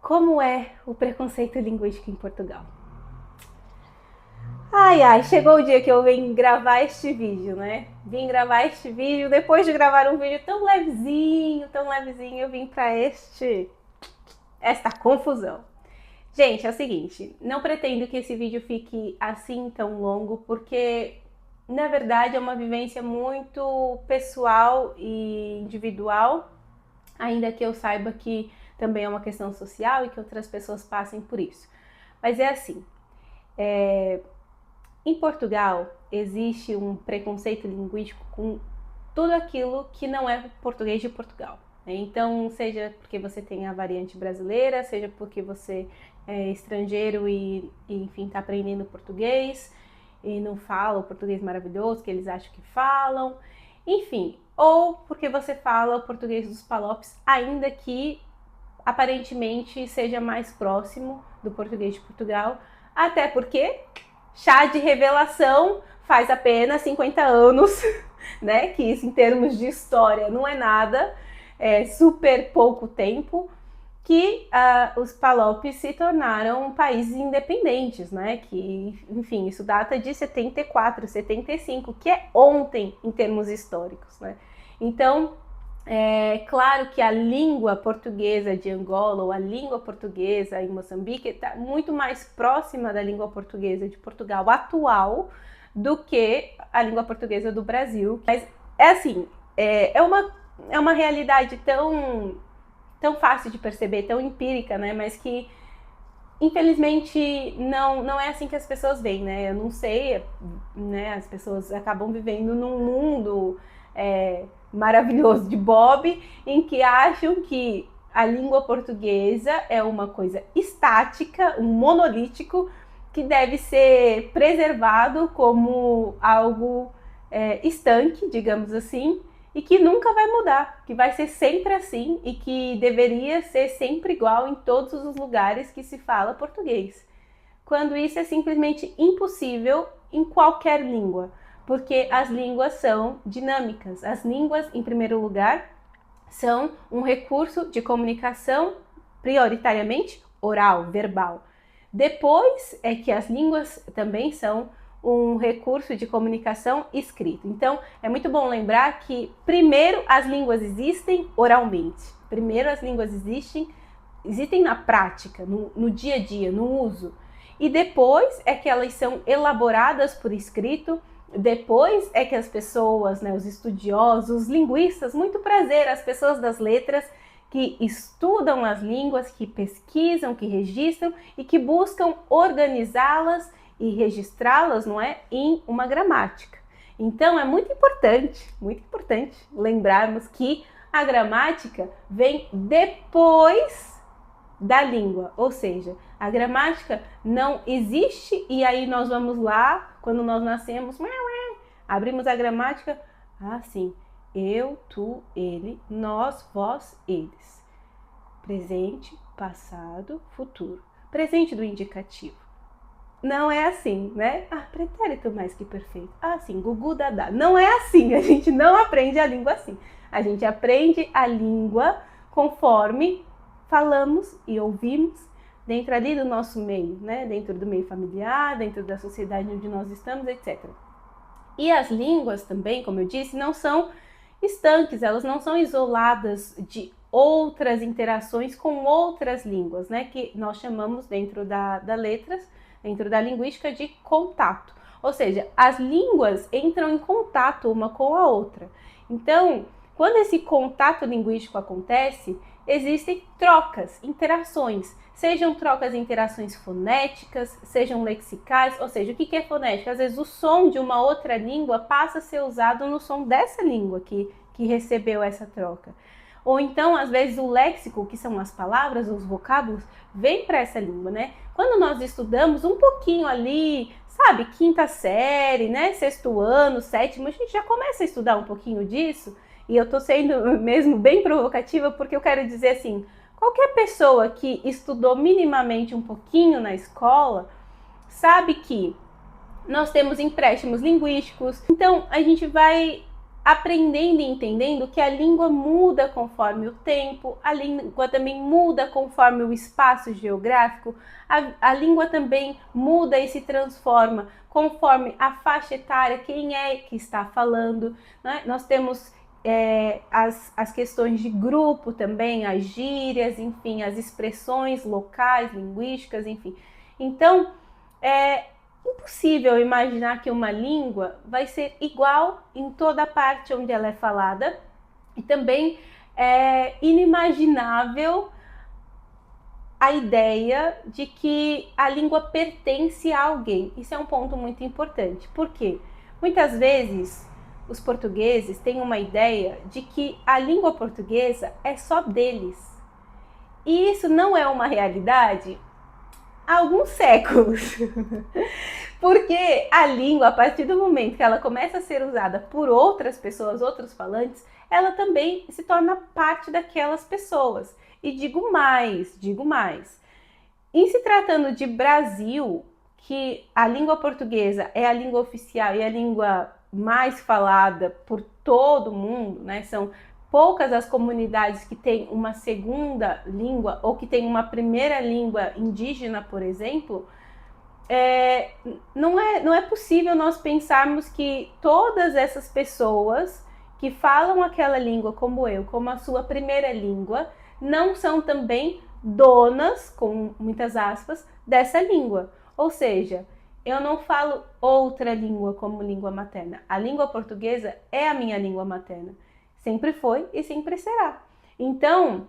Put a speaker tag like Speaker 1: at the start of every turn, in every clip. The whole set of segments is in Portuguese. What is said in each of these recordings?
Speaker 1: Como é o preconceito linguístico em Portugal? Ai, chegou o dia que eu vim gravar este vídeo, né? Vim gravar este vídeo, depois de gravar um vídeo tão levezinho, eu vim para esta confusão. Gente, é o seguinte, não pretendo que esse vídeo fique assim tão longo, porque na verdade é uma vivência muito pessoal e individual, ainda que eu saiba que também é uma questão social e que outras pessoas passem por isso. Mas é assim, em Portugal existe um preconceito linguístico com tudo aquilo que não é português de Portugal. Então, seja porque você tem a variante brasileira, seja porque você é estrangeiro e enfim, está aprendendo português e não fala o português maravilhoso que eles acham que falam, enfim, ou porque você fala o português dos palopes, ainda que aparentemente seja mais próximo do português de Portugal, até porque chá de revelação faz apenas 50 anos, né? Que isso em termos de história não é nada, é super pouco tempo que os palopes se tornaram países independentes, né? Que, enfim, isso data de 74, 75, que é ontem em termos históricos, né? Então, é claro que a língua portuguesa de Angola ou a língua portuguesa em Moçambique está muito mais próxima da língua portuguesa de Portugal atual do que a língua portuguesa do Brasil. Mas é assim, é uma realidade tão fácil de perceber, tão empírica, né? Mas que infelizmente não é assim que as pessoas veem, né? Eu não sei, né? As pessoas acabam vivendo num mundo maravilhoso de Bob, em que acham que a língua portuguesa é uma coisa estática, um monolítico que deve ser preservado como algo estanque, digamos assim, e que nunca vai mudar, que vai ser sempre assim e que deveria ser sempre igual em todos os lugares que se fala português. Quando isso é simplesmente impossível em qualquer língua, porque as línguas são dinâmicas. As línguas, em primeiro lugar, são um recurso de comunicação prioritariamente oral, verbal. Depois é que as línguas também são um recurso de comunicação escrito. Então, é muito bom lembrar que primeiro as línguas existem oralmente. Primeiro as línguas existem na prática, no dia a dia, no uso. E depois é que elas são elaboradas por escrito. Depois é que as pessoas, né, os estudiosos, os linguistas, muito prazer, as pessoas das letras que estudam as línguas, que pesquisam, que registram e que buscam organizá-las e registrá-las, não é, em uma gramática. Então é muito importante lembrarmos que a gramática vem depois da língua, ou seja, a gramática não existe e aí nós vamos lá, quando nós nascemos, abrimos a gramática, sim, eu, tu, ele, nós, vós, eles. Presente, passado, futuro. Presente do indicativo. Não é assim, né? Pretérito mais que perfeito. Sim, gugu dadá. Não é assim, a gente não aprende a língua assim. A gente aprende a língua conforme falamos e ouvimos dentro ali do nosso meio, né? Dentro do meio familiar, dentro da sociedade onde nós estamos, etc. E as línguas também, como eu disse, não são estanques, elas não são isoladas de outras interações com outras línguas, né? Que nós chamamos dentro da letras, dentro da linguística, de contato. Ou seja, as línguas entram em contato uma com a outra. Então, quando esse contato linguístico acontece, existem trocas, interações. Sejam trocas e interações fonéticas, sejam lexicais, ou seja, o que é fonética? Às vezes o som de uma outra língua passa a ser usado no som dessa língua que recebeu essa troca. Ou então, às vezes, o léxico, que são as palavras, os vocábulos, vem para essa língua, né? Quando nós estudamos um pouquinho ali, sabe, quinta série, né, sexto ano, sétimo, a gente já começa a estudar um pouquinho disso, e eu tô sendo mesmo bem provocativa, porque eu quero dizer assim, qualquer pessoa que estudou minimamente um pouquinho na escola, sabe que nós temos empréstimos linguísticos, então a gente vai aprendendo e entendendo que a língua muda conforme o tempo, a língua também muda conforme o espaço geográfico, a língua também muda e se transforma conforme a faixa etária, quem é que está falando, né? Nós temos as questões de grupo também, as gírias, enfim, as expressões locais, linguísticas, enfim. Então, é impossível imaginar que uma língua vai ser igual em toda a parte onde ela é falada, e também é inimaginável a ideia de que a língua pertence a alguém. Isso é um ponto muito importante. Por quê? Muitas vezes os portugueses têm uma ideia de que a língua portuguesa é só deles. E isso não é uma realidade há alguns séculos. Porque a língua, a partir do momento que ela começa a ser usada por outras pessoas, outros falantes, ela também se torna parte daquelas pessoas. E digo mais. Em se tratando de Brasil, que a língua portuguesa é a língua oficial e a língua mais falada por todo mundo, né? São poucas as comunidades que têm uma segunda língua ou que têm uma primeira língua indígena, por exemplo. Não é possível nós pensarmos que todas essas pessoas que falam aquela língua como eu, como a sua primeira língua, não são também donas, com muitas aspas, dessa língua. Ou seja, eu não falo outra língua como língua materna. A língua portuguesa é a minha língua materna. Sempre foi e sempre será. Então,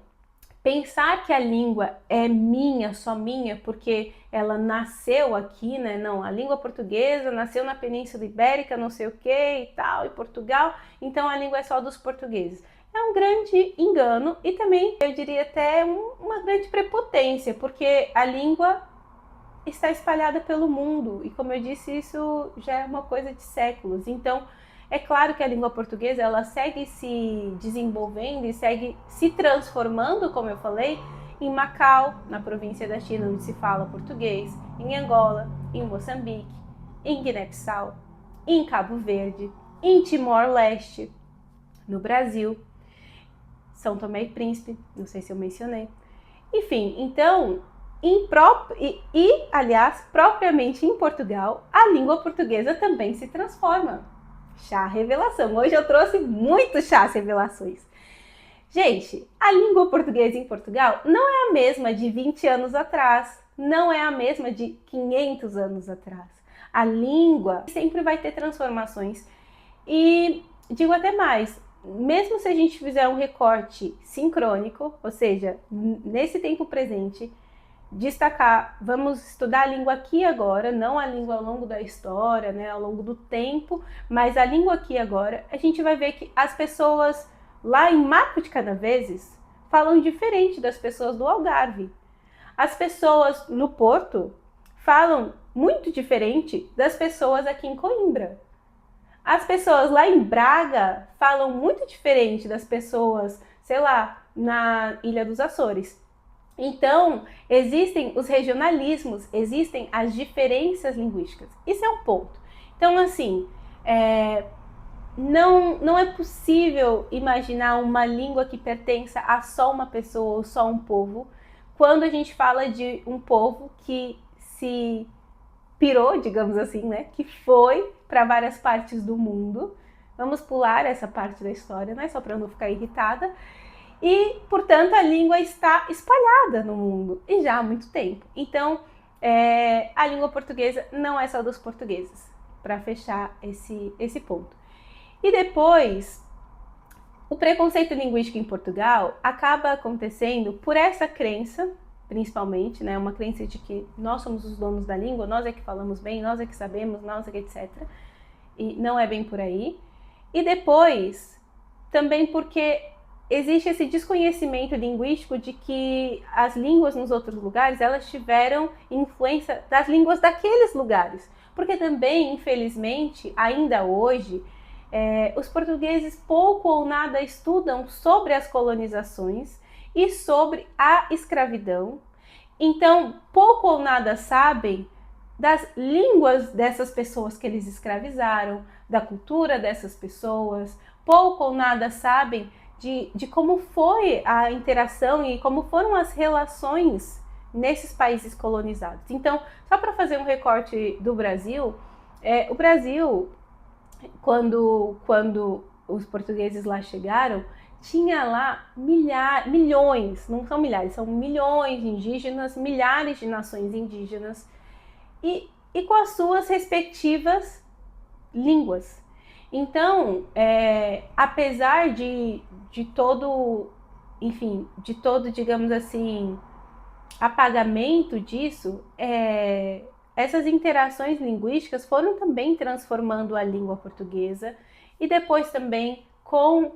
Speaker 1: pensar que a língua é minha, só minha, porque ela nasceu aqui, né? Não, a língua portuguesa nasceu na Península Ibérica, não sei o que e tal, em Portugal, então a língua é só dos portugueses. É um grande engano e também, eu diria até uma grande prepotência, porque a língua está espalhada pelo mundo e, como eu disse, isso já é uma coisa de séculos. Então, é claro que a língua portuguesa ela segue se desenvolvendo e segue se transformando, como eu falei, em Macau, na província da China, onde se fala português, em Angola, em Moçambique, em Guiné-Bissau, em Cabo Verde, em Timor-Leste, no Brasil, São Tomé e Príncipe, não sei se eu mencionei. Enfim, então, aliás, propriamente em Portugal, a língua portuguesa também se transforma. Chá revelação. Hoje eu trouxe muitos chás revelações. Gente, a língua portuguesa em Portugal não é a mesma de 20 anos atrás, não é a mesma de 500 anos atrás. A língua sempre vai ter transformações e digo até mais, mesmo se a gente fizer um recorte sincrônico, ou seja, nesse tempo presente, destacar, vamos estudar a língua aqui e agora, não a língua ao longo da história, né, ao longo do tempo, mas a língua aqui e agora, a gente vai ver que as pessoas lá em Marco de Canaveses falam diferente das pessoas do Algarve. As pessoas no Porto falam muito diferente das pessoas aqui em Coimbra. As pessoas lá em Braga falam muito diferente das pessoas, sei lá, na Ilha dos Açores. Então, existem os regionalismos, existem as diferenças linguísticas. Isso é um ponto. Então, assim, não é possível imaginar uma língua que pertença a só uma pessoa ou só um povo, quando a gente fala de um povo que se pirou, digamos assim, né? Que foi para várias partes do mundo. Vamos pular essa parte da história, né? Só para eu não ficar irritada. E, portanto, a língua está espalhada no mundo e já há muito tempo. Então, a língua portuguesa não é só dos portugueses, para fechar esse ponto. E depois, o preconceito linguístico em Portugal acaba acontecendo por essa crença, principalmente, né, uma crença de que nós somos os donos da língua, nós é que falamos bem, nós é que sabemos, nós é que etc. E não é bem por aí. E depois, também porque existe esse desconhecimento linguístico de que as línguas nos outros lugares, elas tiveram influência das línguas daqueles lugares. Porque também, infelizmente, ainda hoje, os portugueses pouco ou nada estudam sobre as colonizações e sobre a escravidão. Então, pouco ou nada sabem das línguas dessas pessoas que eles escravizaram, da cultura dessas pessoas, pouco ou nada sabem de como foi a interação e como foram as relações nesses países colonizados. Então, só para fazer um recorte do Brasil, o Brasil, quando os portugueses lá chegaram, tinha lá milhões, não são milhares, são milhões de indígenas, milhares de nações indígenas e com as suas respectivas línguas. Então, apesar de todo, enfim, de todo, digamos assim, apagamento disso, essas interações linguísticas foram também transformando a língua portuguesa e depois também com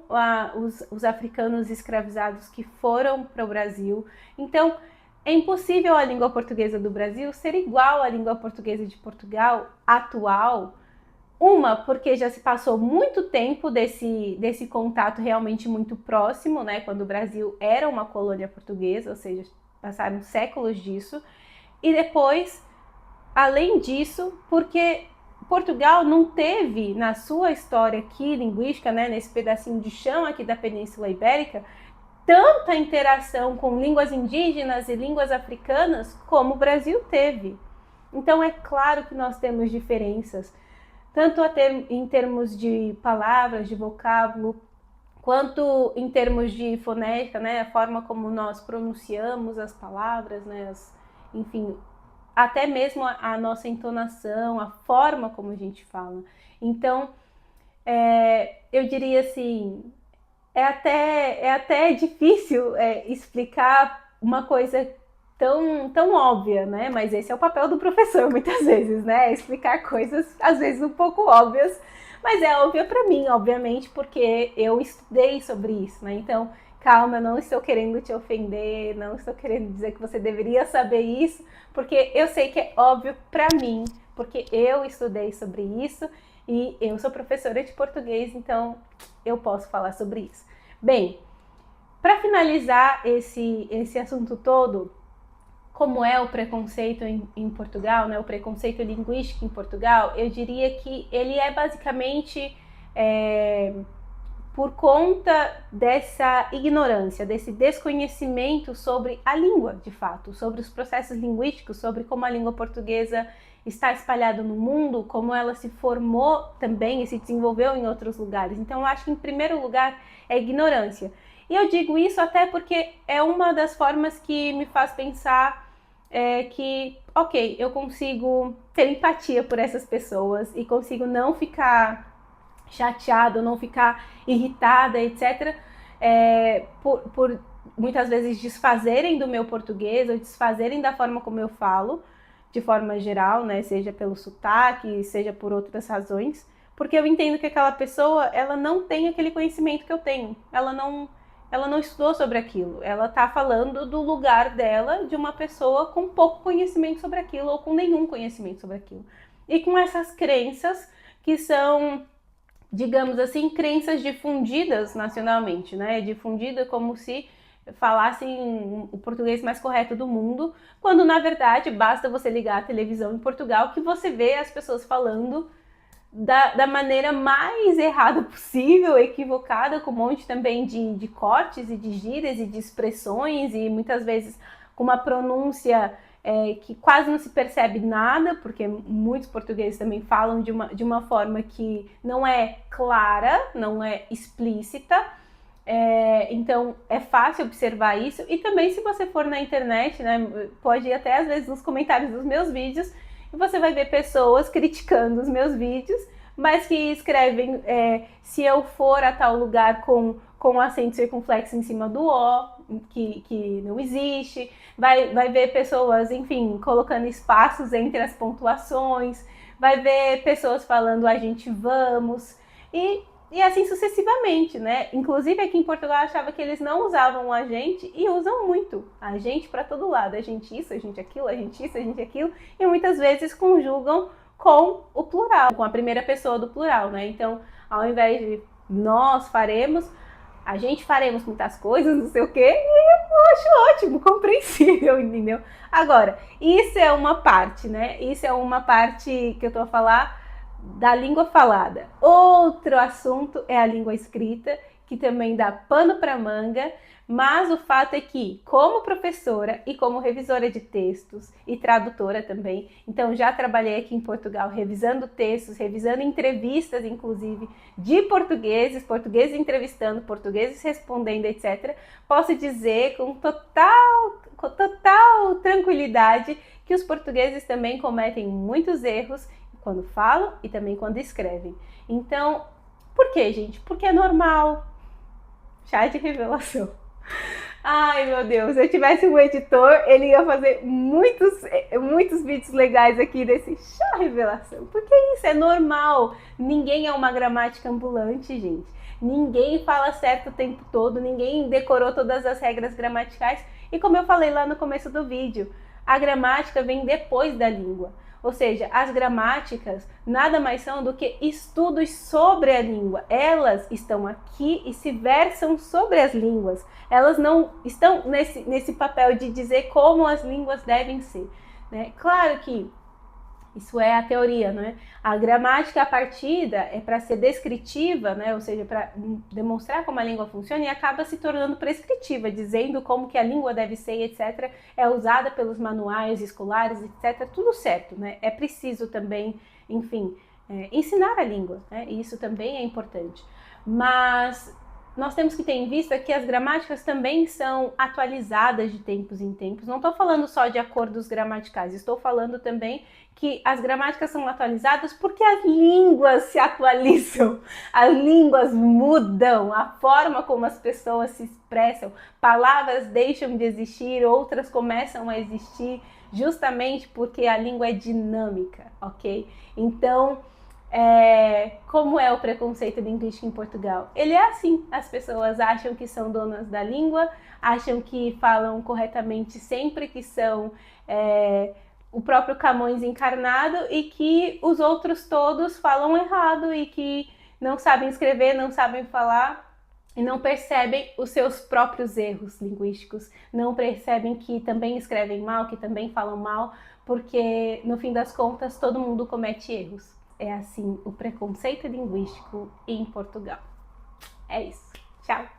Speaker 1: os africanos escravizados que foram para o Brasil. Então, é impossível a língua portuguesa do Brasil ser igual à língua portuguesa de Portugal atual. Uma, porque já se passou muito tempo desse contato realmente muito próximo, né? Quando o Brasil era uma colônia portuguesa, ou seja, passaram séculos disso. E depois, além disso, porque Portugal não teve na sua história aqui linguística, né, nesse pedacinho de chão aqui da Península Ibérica, tanta interação com línguas indígenas e línguas africanas como o Brasil teve. Então é claro que nós temos diferenças, tanto em termos de palavras, de vocábulo, quanto em termos de fonética, né, a forma como nós pronunciamos as palavras, né, enfim, até mesmo a nossa entonação, a forma como a gente fala. Então, eu diria assim, é até difícil explicar uma coisa tão óbvia, né? Mas esse é o papel do professor muitas vezes, né? Explicar coisas às vezes um pouco óbvias, mas é óbvia para mim, obviamente, porque eu estudei sobre isso, né? Então, calma, eu não estou querendo te ofender, não estou querendo dizer que você deveria saber isso, porque eu sei que é óbvio para mim, porque eu estudei sobre isso e eu sou professora de português, então eu posso falar sobre isso. Bem, para finalizar esse assunto todo, como é o preconceito em Portugal, né, o preconceito linguístico em Portugal, eu diria que ele é basicamente por conta dessa ignorância, desse desconhecimento sobre a língua, de fato, sobre os processos linguísticos, sobre como a língua portuguesa está espalhada no mundo, como ela se formou também e se desenvolveu em outros lugares. Então, eu acho que, em primeiro lugar, é ignorância. E eu digo isso até porque é uma das formas que me faz pensar que, ok, eu consigo ter empatia por essas pessoas e consigo não ficar chateada, não ficar irritada, etc., por muitas vezes desfazerem do meu português ou desfazerem da forma como eu falo, de forma geral, né, seja pelo sotaque, seja por outras razões, porque eu entendo que aquela pessoa, ela não tem aquele conhecimento que eu tenho, ela não estudou sobre aquilo, ela está falando do lugar dela, de uma pessoa com pouco conhecimento sobre aquilo ou com nenhum conhecimento sobre aquilo. E com essas crenças que são, digamos assim, crenças difundidas nacionalmente, né? Difundida como se falassem o português mais correto do mundo, quando na verdade basta você ligar a televisão em Portugal que você vê as pessoas falando da maneira mais errada possível, equivocada, com um monte também de cortes e de gírias e de expressões e muitas vezes com uma pronúncia que quase não se percebe nada, porque muitos portugueses também falam de uma forma que não é clara, não é explícita. Então é fácil observar isso. E também, se você for na internet, né, pode ir até às vezes nos comentários dos meus vídeos e você vai ver pessoas criticando os meus vídeos, mas que escrevem se eu for a tal lugar com acento circunflexo em cima do O, que não existe, vai ver pessoas, enfim, colocando espaços entre as pontuações, vai ver pessoas falando a gente vamos, e assim sucessivamente, né? Inclusive aqui em Portugal eu achava que eles não usavam a gente e usam muito a gente para todo lado, a gente isso, a gente aquilo, a gente isso, a gente aquilo, e muitas vezes conjugam com o plural, com a primeira pessoa do plural, né? Então, ao invés de nós faremos, a gente faremos muitas coisas, não sei o quê, e eu acho ótimo, compreensível, entendeu? Agora, isso é uma parte, né? Isso é uma parte que eu tô a falar da língua falada. Outro assunto é a língua escrita, que também dá pano para manga, mas o fato é que, como professora e como revisora de textos e tradutora também, então já trabalhei aqui em Portugal revisando textos, revisando entrevistas, inclusive, de portugueses entrevistando, portugueses respondendo, etc. Posso dizer com total tranquilidade que os portugueses também cometem muitos erros quando falam e também quando escrevem. Então, por que, gente? Porque é normal. Chá de revelação. Ai, meu Deus, se eu tivesse um editor, ele ia fazer muitos vídeos legais aqui desse chá revelação. Porque isso é normal. Ninguém é uma gramática ambulante, gente. Ninguém fala certo o tempo todo, ninguém decorou todas as regras gramaticais. E como eu falei lá no começo do vídeo, a gramática vem depois da língua. Ou seja, as gramáticas nada mais são do que estudos sobre a língua. Elas estão aqui e se versam sobre as línguas. Elas não estão nesse papel de dizer como as línguas devem ser, né? Claro que isso é a teoria, né? A gramática, a partida, é para ser descritiva, né? Ou seja, para demonstrar como a língua funciona, e acaba se tornando prescritiva, dizendo como que a língua deve ser, etc. É usada pelos manuais escolares, etc. Tudo certo, né? É preciso também, enfim, ensinar a língua, né? E isso também é importante. Mas nós temos que ter em vista que as gramáticas também são atualizadas de tempos em tempos. Não estou falando só de acordos gramaticais, estou falando também que as gramáticas são atualizadas porque as línguas se atualizam, as línguas mudam, a forma como as pessoas se expressam, palavras deixam de existir, outras começam a existir, justamente porque a língua é dinâmica, ok? Então, como é o preconceito linguístico em Portugal? Ele é assim, as pessoas acham que são donas da língua, acham que falam corretamente sempre, que são o próprio Camões encarnado, e que os outros todos falam errado e que não sabem escrever, não sabem falar e não percebem os seus próprios erros linguísticos, não percebem que também escrevem mal, que também falam mal, porque no fim das contas todo mundo comete erros. É assim o preconceito linguístico em Portugal. É isso. Tchau!